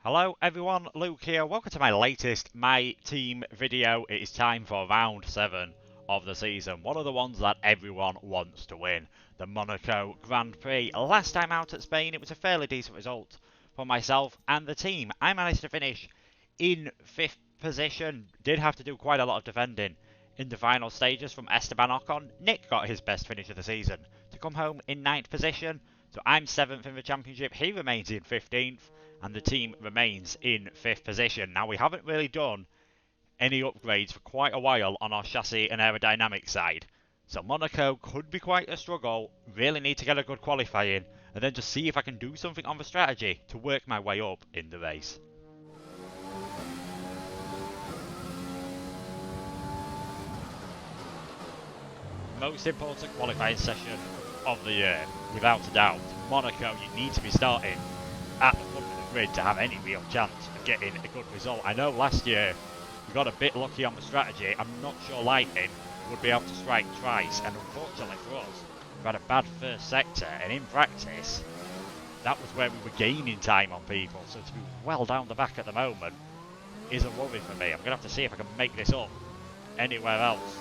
Hello everyone, Luke here. Welcome to my latest MyTeam video. It is time for round 7 of the season. One of the ones that everyone wants to win. The Monaco Grand Prix. Last time out at Spain, it was a fairly decent result for myself and the team. I managed to finish in 5th position. Did have to do quite a lot of defending in the final stages from Esteban Ocon. Nick got his best finish of the season to come home in 9th position. So I'm 7th in the championship. He remains in 15th. And the team remains in 5th position. Now, we haven't really done any upgrades for quite a while on our chassis and aerodynamic side. So Monaco could be quite a struggle. Really need to get a good qualifying. And then just see if I can do something on the strategy to work my way up in the race. Most important qualifying session of the year, without a doubt. Monaco, you need to be starting at the front of the grid to have any real chance of getting a good result. I know last year we got a bit lucky on the strategy. I'm not sure Lightning would be able to strike twice, and unfortunately for us, we had a bad first sector, and in practice that was where we were gaining time on people. So to be well down the back at the moment is a worry for me. I'm going to have to see if I can make this up anywhere else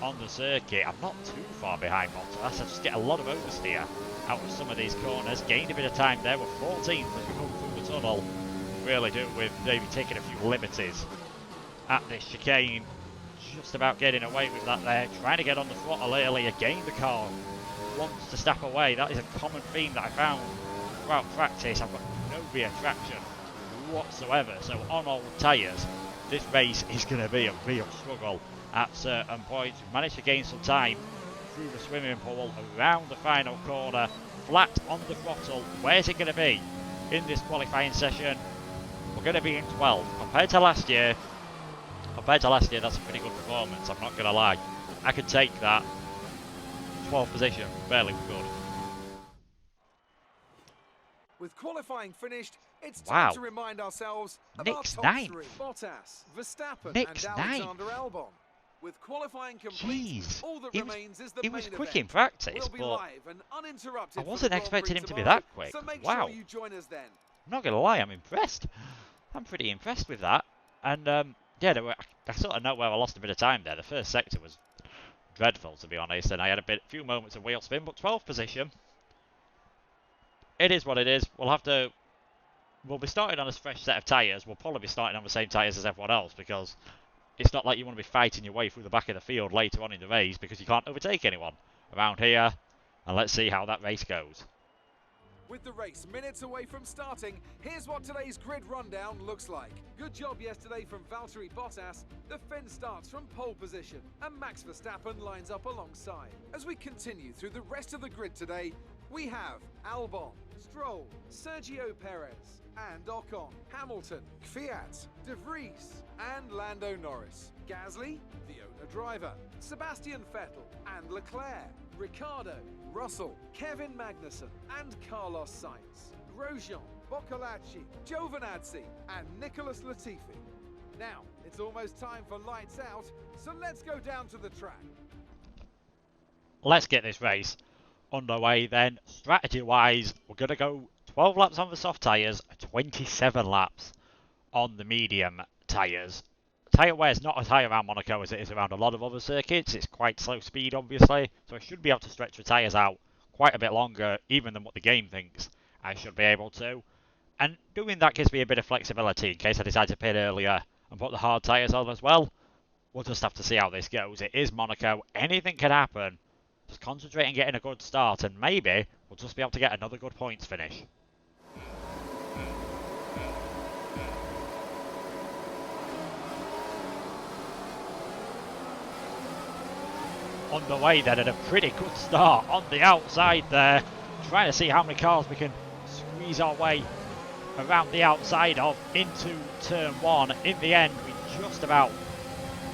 on the circuit. I'm not too far behind Monte. I just get a lot of oversteer out of some of these corners. Gained a bit of time there. We're 14th as we come through the tunnel. Really do, with maybe taking a few liberties at this chicane. Just about getting away with that there. Trying to get on the throttle early. Again, the car wants to step away. That is a common theme that I found throughout practice. I've got no rear traction whatsoever. So on old tyres, this race is going to be a real struggle at certain points. We've managed to gain some time through the swimming pool, around the final corner, flat on the throttle. Where's it going to be in this qualifying session? We're going to be in 12. Compared to last year, that's a pretty good performance, I'm not going to lie. I could take that. 12th position, fairly good. With qualifying finished, it's time to remind ourselves of our top 3. Bottas, Verstappen and Alexander Albon. With qualifying complete, all that remains is the main event. He was quick in practice, but I wasn't expecting him to be that quick. Wow. I'm not going to lie, I'm impressed. I'm pretty impressed with that. And yeah, I sort of know where I lost a bit of time there. The first sector was dreadful, to be honest, and I had a few moments of wheel spin, but 12th position. It is what it is. We'll be starting on a fresh set of tyres. We'll probably be starting on the same tyres as everyone else, because it's not like you want to be fighting your way through the back of the field later on in the race, because you can't overtake anyone around here. And let's see how that race goes. With the race minutes away from starting, here's what today's grid rundown looks like. Good job yesterday from Valtteri Bottas. The Finn starts from pole position, and Max Verstappen lines up alongside. As we continue through the rest of the grid today, we have Albon, Stroll, Sergio Perez, and Ocon, Hamilton, Kvyat, De Vries, and Lando Norris, Gasly, the owner driver, Sebastian Vettel, and Leclerc, Ricciardo, Russell, Kevin Magnussen, and Carlos Sainz, Grosjean, Boccolacci, Giovinazzi, and Nicholas Latifi. Now, it's almost time for lights out, so let's go down to the track. Let's get this race underway then. Strategy-wise, we're going to go 12 laps on the soft tyres, 27 laps on the medium tyres. Tyre wear is not as high around Monaco as it is around a lot of other circuits. It's quite slow speed, obviously, so I should be able to stretch the tyres out quite a bit longer, even than what the game thinks I should be able to. And doing that gives me a bit of flexibility in case I decide to pit earlier and put the hard tyres on as well. We'll just have to see how this goes. It is Monaco. Anything can happen. Just concentrate on getting a good start, and maybe we'll just be able to get another good points finish. Underway then, and a pretty good start on the outside there. Trying to see how many cars we can squeeze our way around the outside of into turn 1. In the end, we just about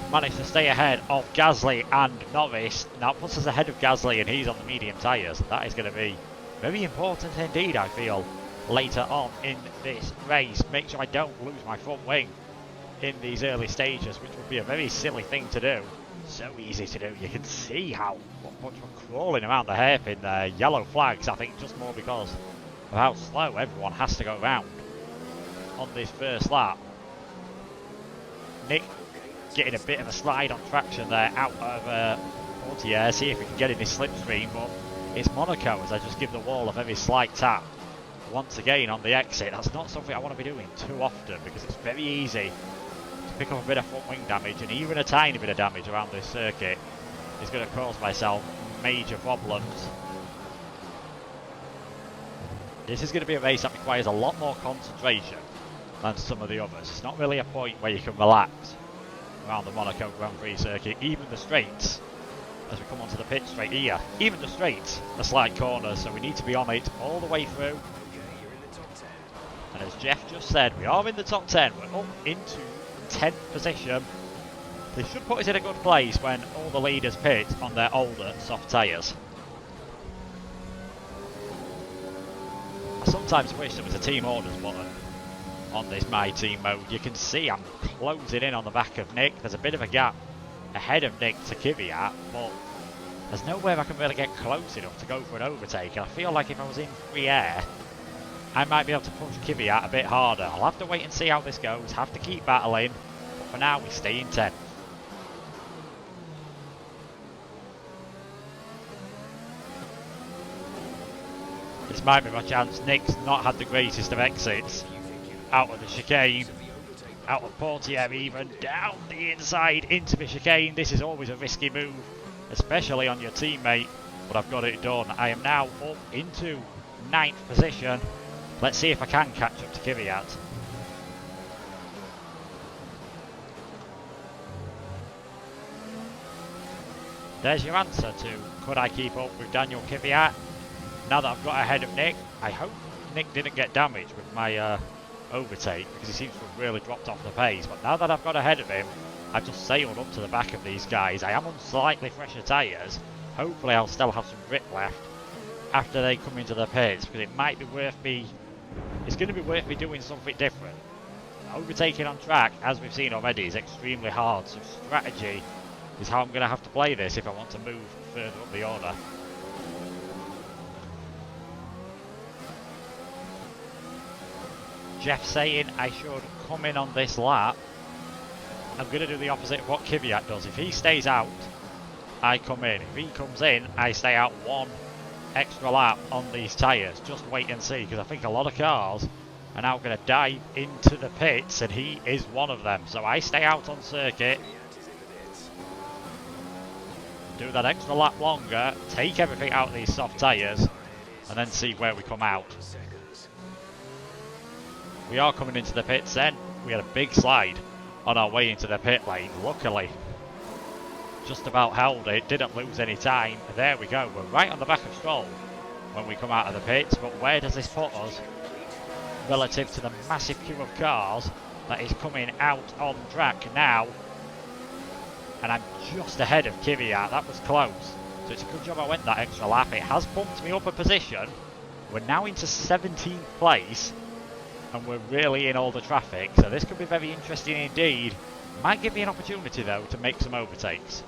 managed to stay ahead of Gasly and Norris. Now it puts us ahead of Gasly, and he's on the medium tyres. That is going to be very important indeed, I feel, later on in this race. Make sure I don't lose my front wing in these early stages, which would be a very silly thing to do. So easy to do. You can see how much we're crawling around the hairpin there. Yellow flags, I think, just more because of how slow everyone has to go round. on this first lap. Nick getting a bit of a slide on traction there out of Portier, see if we can get in this slipstream, but it's Monaco as I just give the wall a very slight tap once again on the exit. That's not something I want to be doing too often because it's very easy to pick up a bit of front wing damage, and even a tiny bit of damage around this circuit is going to cause myself major problems. This is going to be a race that requires a lot more concentration than some of the others. It's not really a point where you can relax around the Monaco Grand Prix circuit. Even the straights, as we come onto the pit straight here, even the straights are slight corners, so we need to be on it all the way through. And as Jeff just said, we are in the top 10. We're up into 10th position. This should put us in a good place when all the leaders pit on their older soft tyres. I sometimes wish there was a team orders button on this MyTeam mode. You can see I'm closing in on the back of Nick. There's a bit of a gap ahead of Nick to Kvyat, but there's nowhere I can really get close enough to go for an overtake. And I feel like if I was in free air, I might be able to push Kvyat a bit harder. I'll have to wait and see how this goes. Have to keep battling, but for now we stay in 10th. This might be my chance. Nick's not had the greatest of exits. Out of the chicane, out of Portier even, down the inside into the chicane. This is always a risky move, especially on your teammate, but I've got it done. I am now up into 9th position. Let's see if I can catch up to Kvyat. There's your answer to could I keep up with Daniel Kvyat. Now that I've got ahead of Nick, I hope Nick didn't get damaged with my overtake because he seems to have really dropped off the pace. But now that I've got ahead of him, I've just sailed up to the back of these guys. I am on slightly fresher tyres. Hopefully I'll still have some grip left after they come into the pits, because it might be worth me, it's going to be worth me doing something different. Overtaking on track, as we've seen already, is extremely hard, so strategy is how I'm going to have to play this if I want to move further up the order. Jeff saying I should come in on this lap. I'm going to do the opposite of what Kvyat does. If he stays out, I come in. If he comes in, I stay out one extra lap on these tyres. Just wait and see, because I think a lot of cars are now going to dive into the pits, and he is one of them. So I stay out on circuit, do that extra lap longer, take everything out of these soft tyres, and then see where we come out. We are coming into the pits then. We had a big slide on our way into the pit lane. Luckily, just about held it, didn't lose any time. There we go, we're right on the back of Stroll when we come out of the pits. But where does this put us relative to the massive queue of cars that is coming out on track now? And I'm just ahead of Kvyat. That was close, so it's a good job I went that extra lap. It has bumped me up a position. We're now into 17th place, and we're really in all the traffic, so this could be very interesting indeed. Might give me an opportunity though to make some overtakes.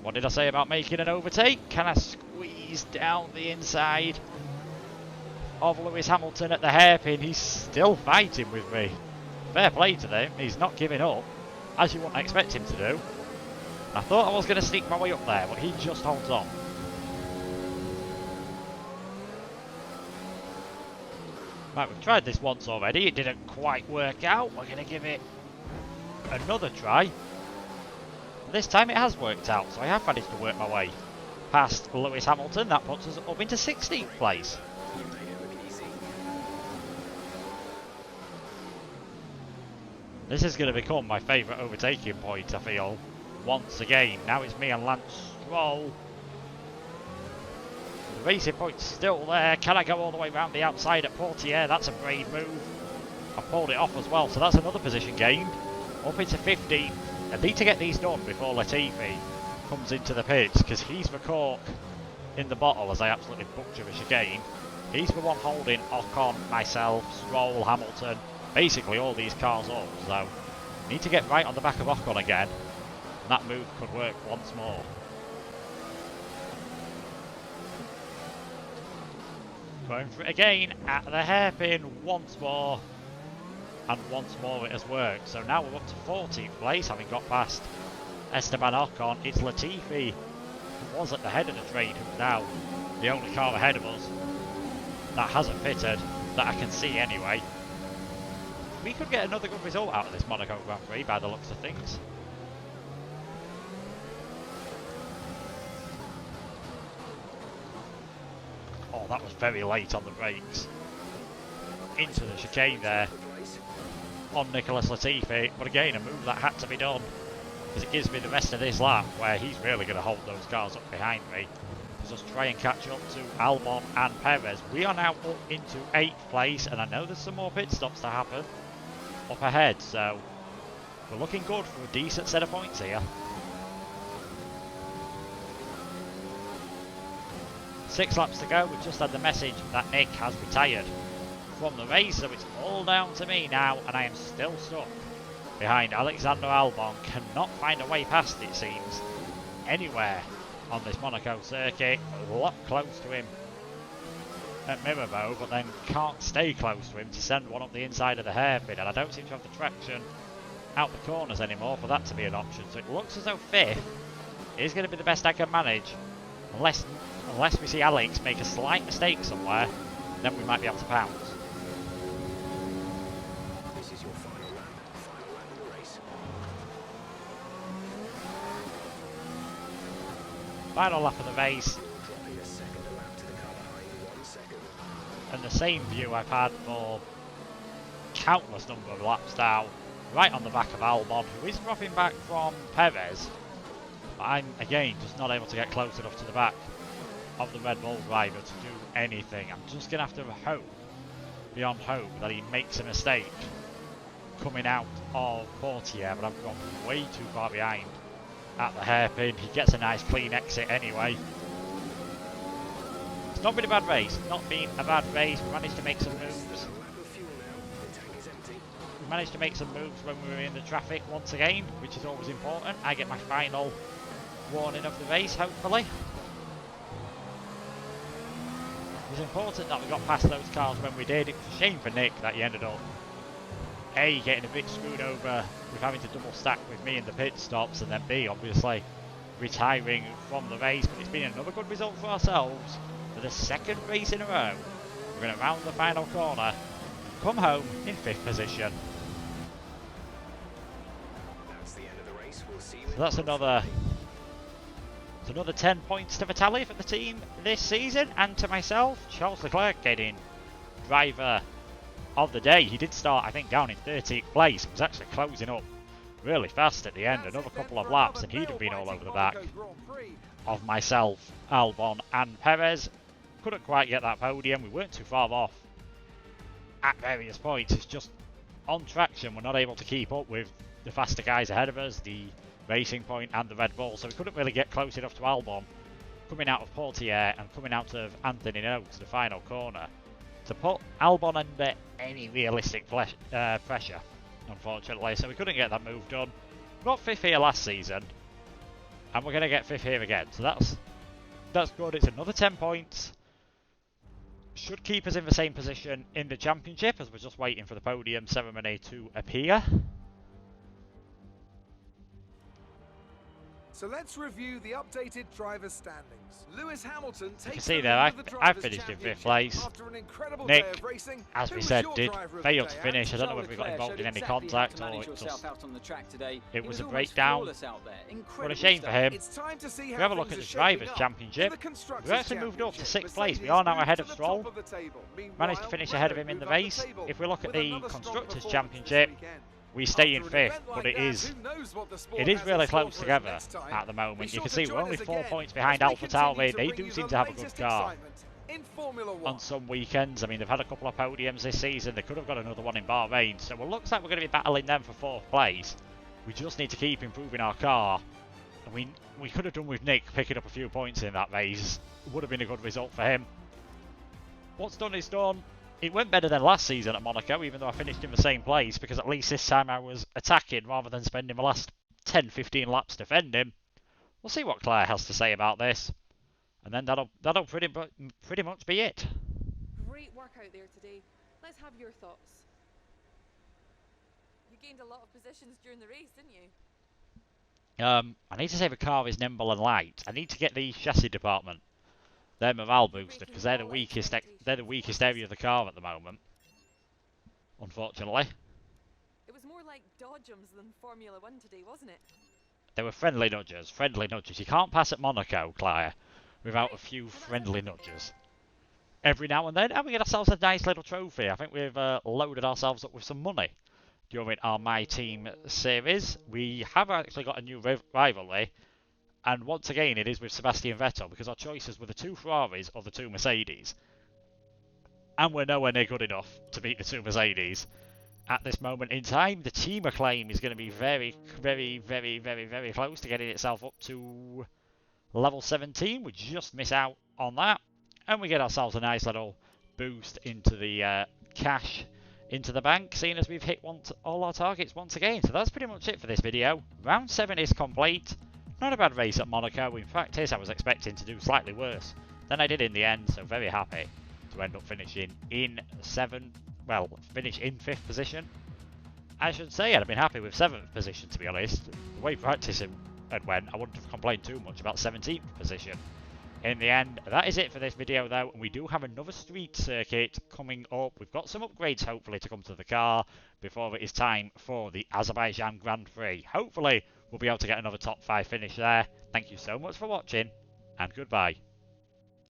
What did I say about making an overtake? Can I squeeze down the inside of Lewis Hamilton at the hairpin? He's still fighting with me. Fair play to him, he's not giving up, as you wouldn't expect him to do. I thought I was going to sneak my way up there, but he just holds on. Right, we've tried this once already, it didn't quite work out. We're going to give it another try. This time it has worked out, so I have managed to work my way past Lewis Hamilton. That puts us up into 16th place. This is going to become my favourite overtaking point, I feel, once again. Now it's me and Lance Stroll. The racing point's still there. Can I go all the way around the outside at Portier? That's a brave move. I pulled it off as well, so that's another position gained. Up into 15th. I need to get these done before Latifi comes into the pits, because he's the cork in the bottle as I absolutely butcher the chicane. He's the one holding Ocon, myself, Stroll, Hamilton, basically all these cars up, so need to get right on the back of Ocon again, and that move could work once more. Going for it again at the hairpin once more. And once more it has worked. So now we're up to 14th place, having got past Esteban Ocon. It's Latifi, who was at the head of the trade, who's now the only car ahead of us that hasn't pitted, that I can see anyway. We could get another good result out of this Monaco Grand Prix by the looks of things. Oh, that was very late on the brakes. Into the chicane there on Nicholas Latifi, but again a move that had to be done because it gives me the rest of this lap where he's really going to hold those cars up behind me to just try and catch up to Albon and Perez. We are now up into 8th place, and I know there's some more pit stops to happen up ahead, so we're looking good for a decent set of points here. 6 laps to go. We've just had the message that Nick has retired from the race, so it's all down to me now, and I am still stuck behind Alexander Albon. Cannot find a way past, it seems, anywhere on this Monaco circuit. A lot close to him at Mirabeau, but then can't stay close to him to send one up the inside of the hairpin, and I don't seem to have the traction out the corners anymore for that to be an option. So it looks as though 5th is going to be the best I can manage, unless we see Alex make a slight mistake somewhere, then we might be able to pounce. This is your final lap of the race. Final lap of the race, Dropping a second a lap to the car behind, 1 second. and the same view I've had for countless number of laps now, right on the back of Albon, who is dropping back from Perez. But I'm again just not able to get close enough to the back of the Red Bull driver to do anything. I'm just going to have to hope, beyond hope, that he makes a mistake coming out of Portier, but I've got way too far behind at the hairpin. He gets a nice clean exit anyway. It's not been a bad race, not been a bad race. We managed to make some moves. Lap of fuel now. The tank is empty. We managed to make some moves when we were in the traffic once again, which is always important. I get my final warning of the race, hopefully. It was important that we got past those cars when we did. It was a shame for Nick that he ended up A, getting a bit screwed over with having to double stack with me in the pit stops, and then B, obviously retiring from the race. But it's been another good result for ourselves for the 2nd race in a row. We're going to round the final corner, come home in 5th position. That's the end of the race. We'll see you So that's another 10 points to the tally for the team this season, and to myself. Charles Leclerc getting driver of the day. He did start, I think, down in 13th place. He was actually closing up really fast at the end, another couple of laps, and he'd have been all over the back of myself, Albon and Perez. Couldn't quite get that podium. We weren't too far off at various points. It's just on traction, we're not able to keep up with the faster guys ahead of us, the Racing Point and the Red Bull, so we couldn't really get close enough to Albon coming out of Portier and coming out of Anthony No to the final corner to put Albon under any realistic pressure, unfortunately. So we couldn't get that move done. We got 5th here last season, and we're going to get 5th here again, so that's good. It's another 10 points. Should keep us in the same position in the championship, as we're just waiting for the podium ceremony to appear. So let's review the updated drivers' standings. Lewis Hamilton takes see the there, lead of the I've Drivers' finished in 5th Championship place. after an incredible Nick, day of racing. as Who we was said, your did driver of fail the to day, finish. I don't know Charles whether we got Leclerc involved in showed any exactly contact how to or manage it yourself just out on the track today. it He was a almost breakdown. flawless out there. What a Incredible shame for stuff. him. It's time to see If we how have a look things at are the Drivers' shaping up. Championship, In the Constructors' we've actually moved up to Championship, 6th place. We Mercedes are now moved ahead to of the Stroll. top of the table. Managed to finish ahead of him in the Renault moved race. up the table If we look at with the another strong Constructors' performance Championship, this weekend. we stay in After an 5th, event but like it that, is who knows what the sport it is has really in store close for us together next time. at the Be moment. sure You can to see join we're only us 4 again points behind as we Alpha continue Tauri. to They bring do you seem the to have a good latest car excitement in Formula One. on some weekends. I mean, they've had a couple of podiums this season. They could have got another one in Bahrain. So it looks like we're going to be battling them for 4th place. We just need to keep improving our car. And we could have done with Nick picking up a few points in that race. It would have been a good result for him. What's done is done. It went better than last season at Monaco, even though I finished in the same place, because at least this time I was attacking rather than spending the last 10-15 laps defending. We'll see what Claire has to say about this, and then that'll pretty much be it. great work out there today. Let's have your thoughts. You gained a lot of positions during the race, didn't you? I need to say the car is nimble and light. I need to get the chassis department. They're morale You're boosted breaking because they're the all weakest. expectations. They're the weakest What's area of the car at the moment. Unfortunately, It was more like dodgems than Formula One today, wasn't it? they were friendly nudges. Friendly nudges. You can't pass at Monaco, Claire, without a few Well, that's friendly everything. nudges. Every now and then, and we get ourselves a nice little trophy. I think we've loaded ourselves up with some money during our MyTeam series. We have actually got a new rivalry, and once again it is with Sebastian Vettel, because our choices were the two Ferraris or the two Mercedes. And we're nowhere near good enough to beat the two Mercedes. At this moment in time, the team acclaim is going to be very, very, very, very, very close to getting itself up to level 17. We just miss out on that. And we get ourselves a nice little boost into the cash into the bank, seeing as we've hit all our targets once again. So that's pretty much it for this video. Round 7 is complete. Not a bad race at Monaco. In practice, I was expecting to do slightly worse than I did in the end, so very happy to end up finishing in finish in 5th position. I should say I'd have been happy with 7th position, to be honest. The way practice had went, I wouldn't have complained too much about 17th position. In the end, that is it for this video though, and we do have another street circuit coming up. We've got some upgrades hopefully to come to the car before it is time for the Azerbaijan Grand Prix. Hopefully we'll be able to get another top 5 finish there. Thank you so much for watching, and goodbye.